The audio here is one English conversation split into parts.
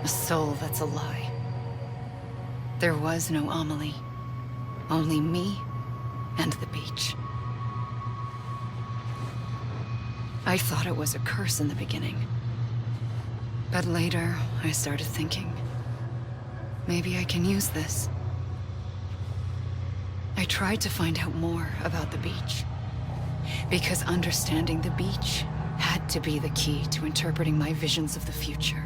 A soul that's a lie. There was no Amelie. Only me and the beach. I thought it was a curse in the beginning. But later, I started thinking, maybe I can use this. I tried to find out more about the beach. Because understanding the beach had to be the key to interpreting my visions of the future.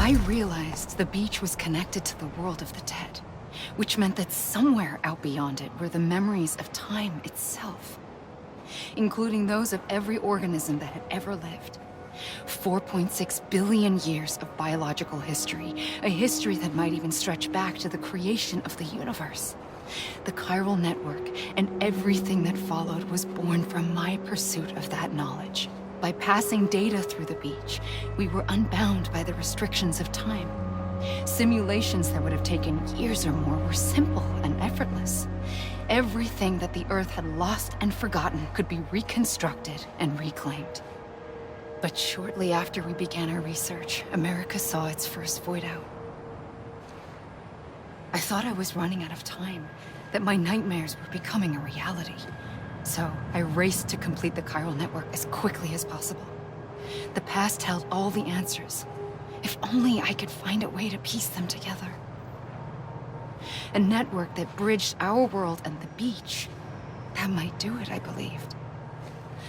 I realized the beach was connected to the world of the dead, which meant that somewhere out beyond it were the memories of time itself, including those of every organism that had ever lived. 4.6 billion years of biological history, a history that might even stretch back to the creation of the universe. The chiral network and everything that followed was born from my pursuit of that knowledge. By passing data through the beach, we were unbound by the restrictions of time. Simulations that would have taken years or more were simple and effortless. Everything that the Earth had lost and forgotten could be reconstructed and reclaimed. But shortly after we began our research, America saw its first void out. I thought I was running out of time, that my nightmares were becoming a reality. So I raced to complete the chiral network as quickly as possible. The past held all the answers. If only I could find a way to piece them together. A network that bridged our world and the beach. That might do it, I believed.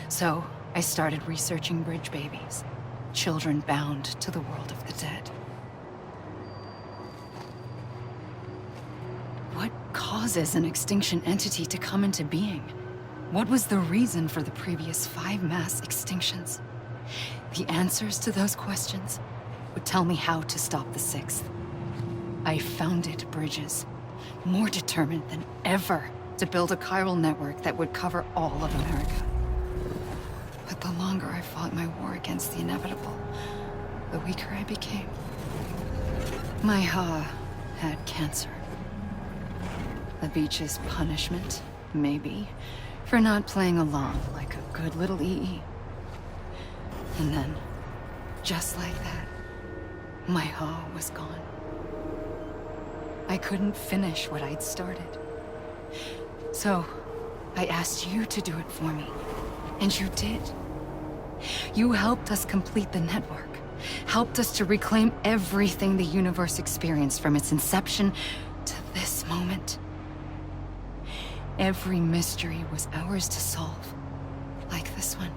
So I started researching bridge babies, children bound to the world of the dead. What causes an extinction entity to come into being? What was the reason for the previous 5 mass extinctions? The answers to those questions would tell me how to stop the 6th. I founded bridges, more determined than ever to build a chiral network that would cover all of America. But the longer I fought my war against the inevitable, the weaker I became. My Ha had cancer. The beach's punishment, maybe, for not playing along like a good little EE. And then, just like that, my Ha was gone. I couldn't finish what I'd started. So, I asked you to do it for me, and you did. You helped us complete the network, helped us to reclaim everything the universe experienced from its inception to this moment. Every mystery was ours to solve, like this one.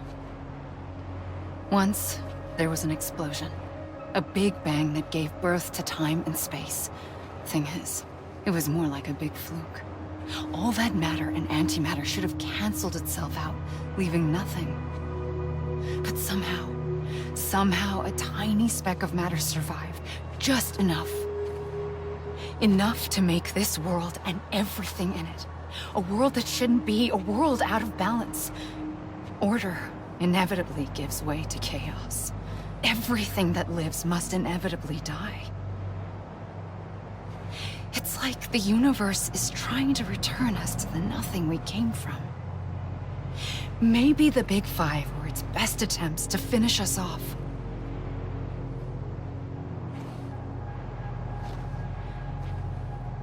Once, there was an explosion. A big bang that gave birth to time and space. Thing is, it was more like a big fluke. All that matter and antimatter should have canceled itself out, leaving nothing. But somehow a tiny speck of matter survived. Just enough. Enough to make this world and everything in it. A world that shouldn't be, a world out of balance. Order inevitably gives way to chaos. Everything that lives must inevitably die. It's like the universe is trying to return us to the nothing we came from. Maybe the Big Five were its best attempts to finish us off.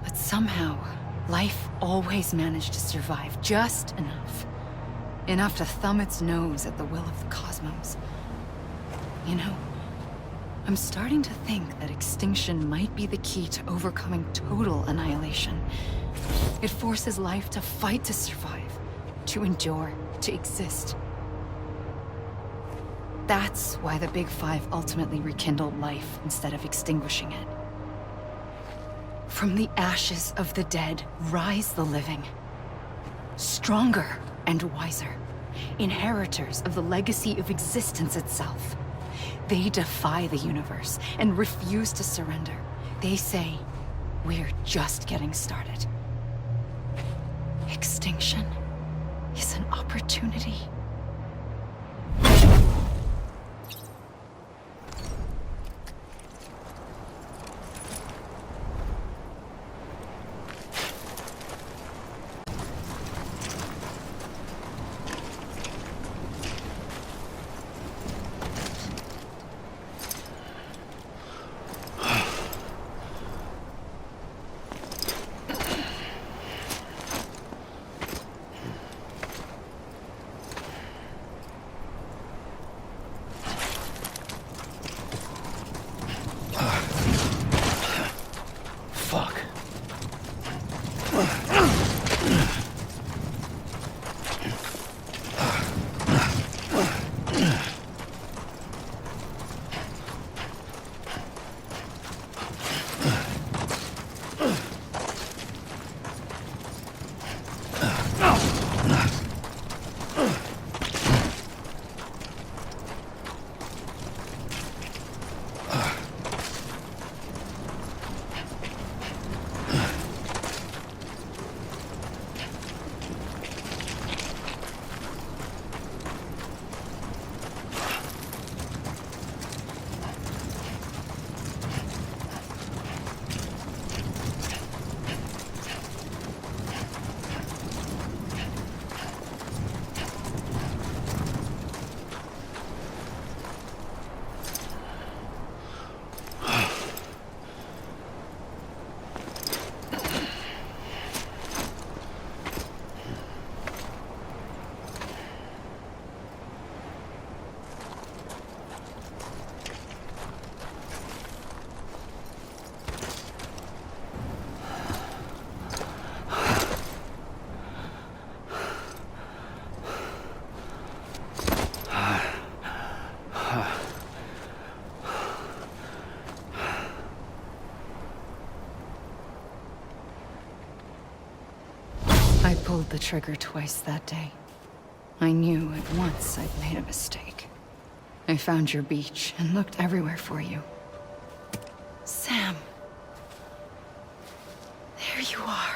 But somehow, life always managed to survive just enough. Enough to thumb its nose at the will of the cosmos. You know, I'm starting to think that extinction might be the key to overcoming total annihilation. It forces life to fight to survive, to endure, to exist. That's why the Big Five ultimately rekindled life instead of extinguishing it. From the ashes of the dead rise the living. Stronger and wiser. Inheritors of the legacy of existence itself. They defy the universe and refuse to surrender. They say, we're just getting started. Extinction is an opportunity. I pulled the trigger twice that day. I knew at once I'd made a mistake. I found your beach and looked everywhere for you. Sam. There you are.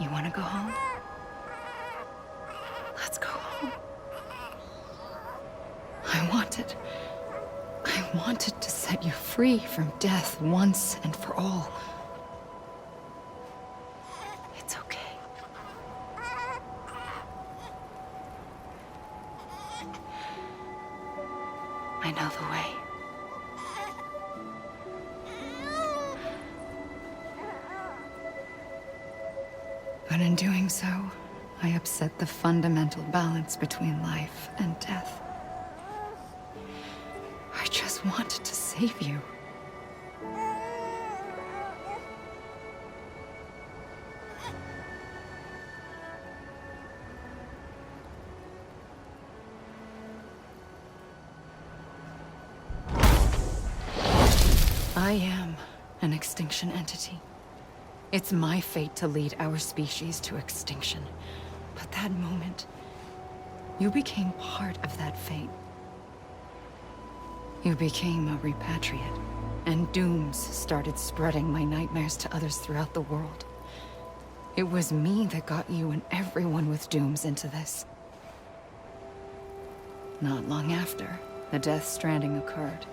You want to go home? Let's go home. I want it. I wanted to set you free from death once and for all. It's okay. I know the way. But in doing so, I upset the fundamental balance between life and death. I just wanted to save you. I am an extinction entity. It's my fate to lead our species to extinction. But that moment, you became part of that fate. You became a repatriate, and dooms started spreading my nightmares to others throughout the world. It was me that got you and everyone with dooms into this. Not long after, the Death Stranding occurred.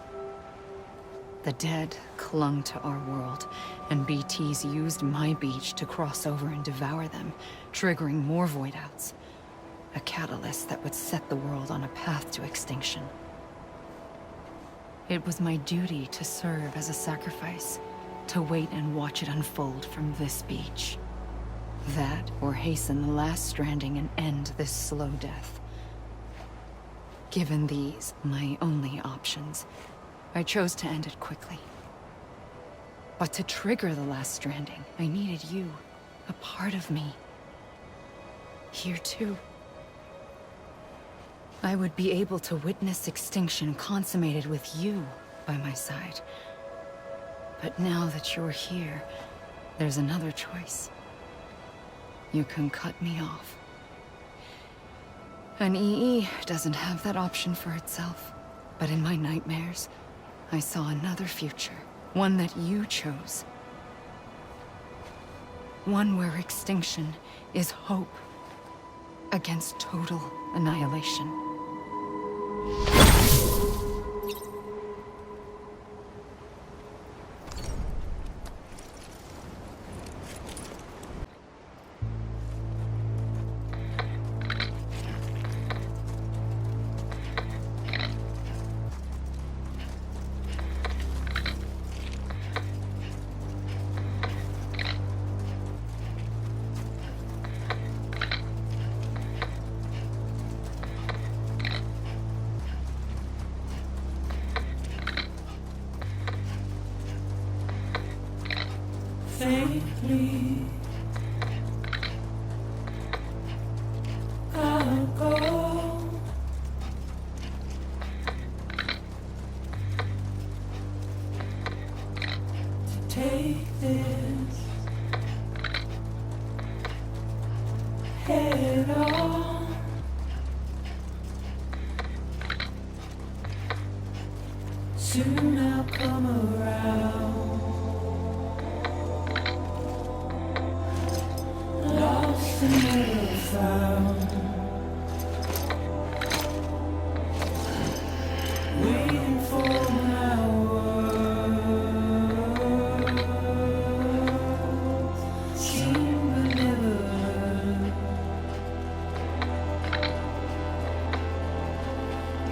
The dead clung to our world, and BTs used my beach to cross over and devour them, triggering more void outs. A catalyst that would set the world on a path to extinction. It was my duty to serve as a sacrifice, to wait and watch it unfold from this beach. That, or hasten the last stranding and end this slow death. Given these, my only options, I chose to end it quickly. But to trigger the last stranding, I needed you, a part of me. Here too. I would be able to witness extinction consummated with you by my side. But now that you're here, there's another choice. You can cut me off. An EE doesn't have that option for itself. But in my nightmares, I saw another future. One that you chose. One where extinction is hope against total annihilation. Faintly, I'll go. To take this head on. Soon I'll come around. Lost and never found, waiting for my words, seen but never heard,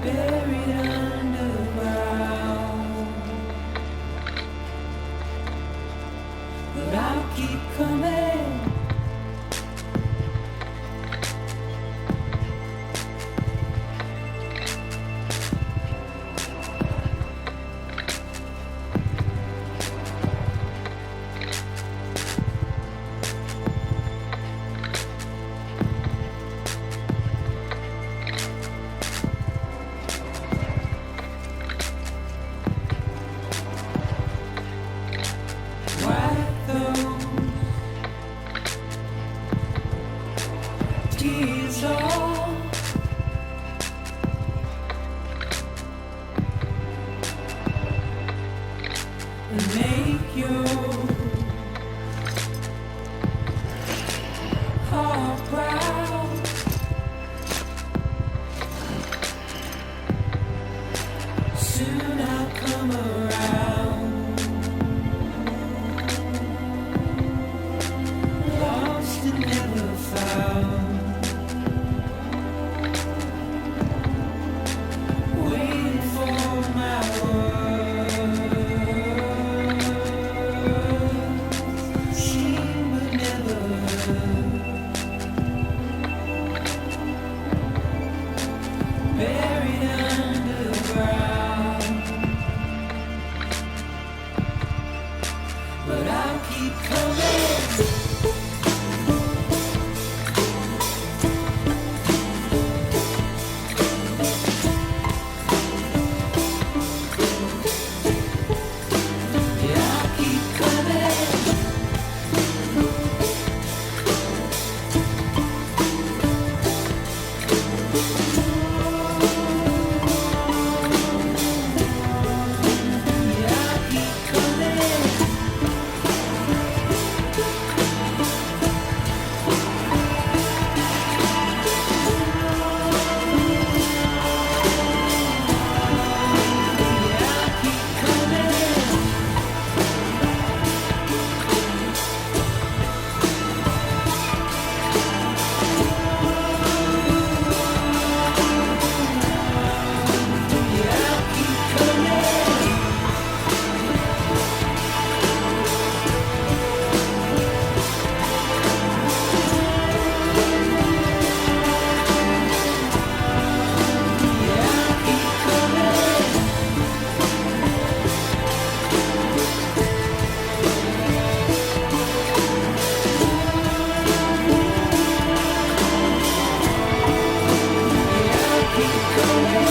buried underground, but I'll keep coming. Tears off, and make your heart proud. Soon I'll come. come around. Lost and never found. Waiting for my words. Seen but never heard. Buried underground. But I'll keep coming. Yeah, I'll keep coming. Yeah, I'll keep coming. Yeah, I'll keep coming. Yeah, I'll keep coming. Yeah, I'll keep coming. Yeah, I'll keep coming.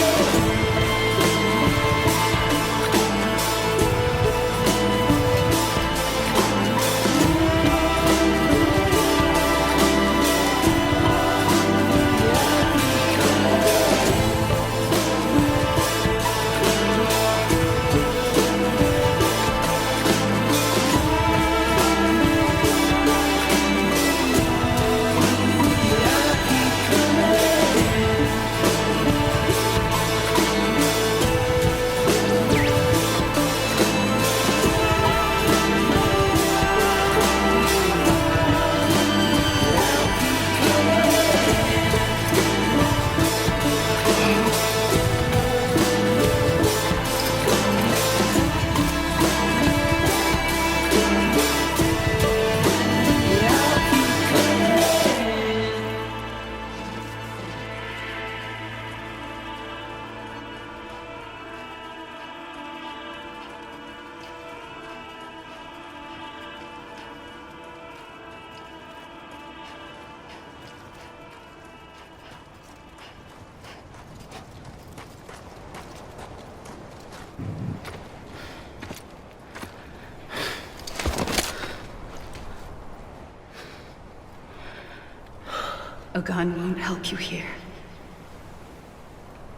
A gun won't help you here.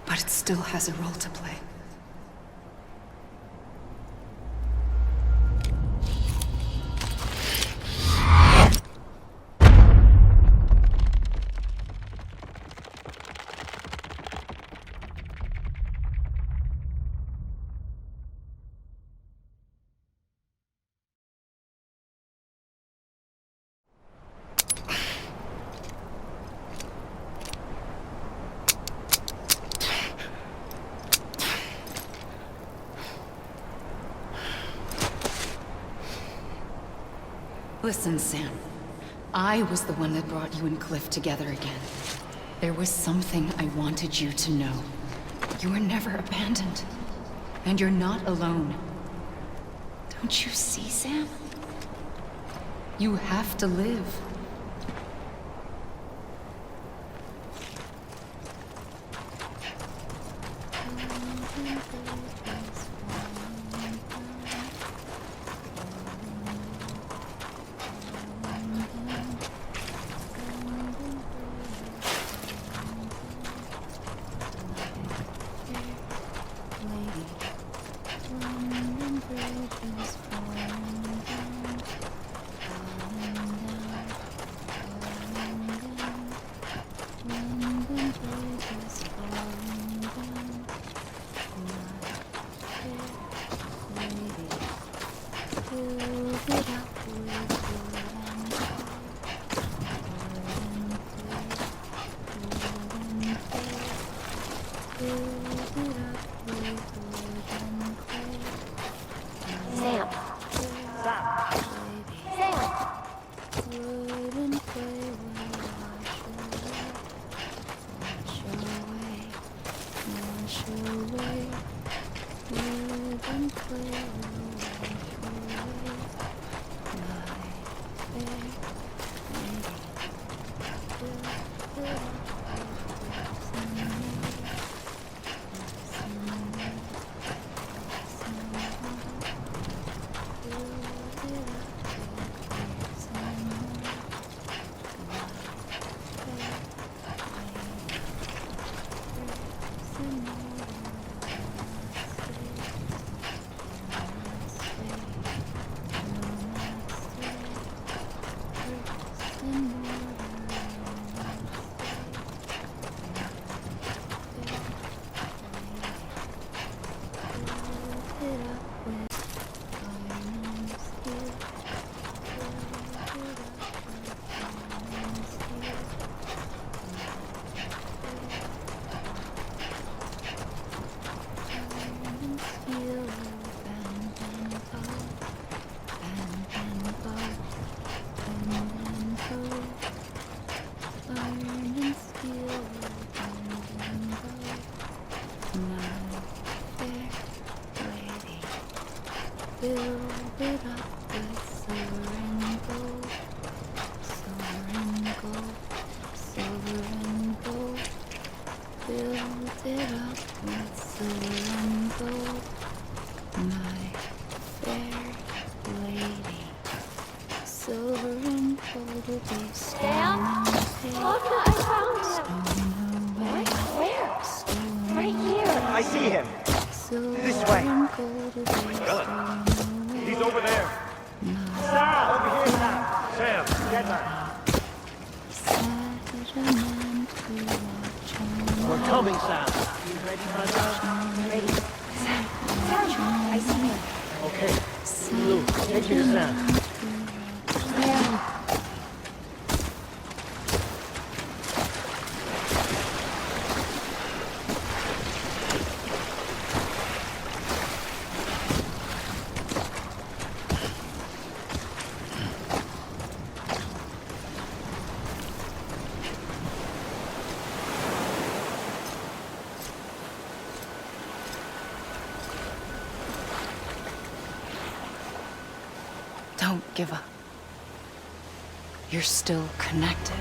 But it still has a role to play. Listen, Sam. I was the one that brought you and Cliff together again. There was something I wanted you to know. You were never abandoned. And you're not alone. Don't you see, Sam? You have to live. Sam. Sam. Build it up with silver and gold, silver and gold, silver and gold. Build it up with silver and gold, my fair lady. Silver and gold will be stolen away. Look, I found him. Oh, Where? Right here. I see him. Silver This way. and gold will be stolen away. He's over there. Sam! Over here, Sam! Sam, get her. We're coming, Sam. You ready, my love? Ready. Sam, I see him. Okay. Lou, take me to Sam. Yeah. Don't give up. You're still connected.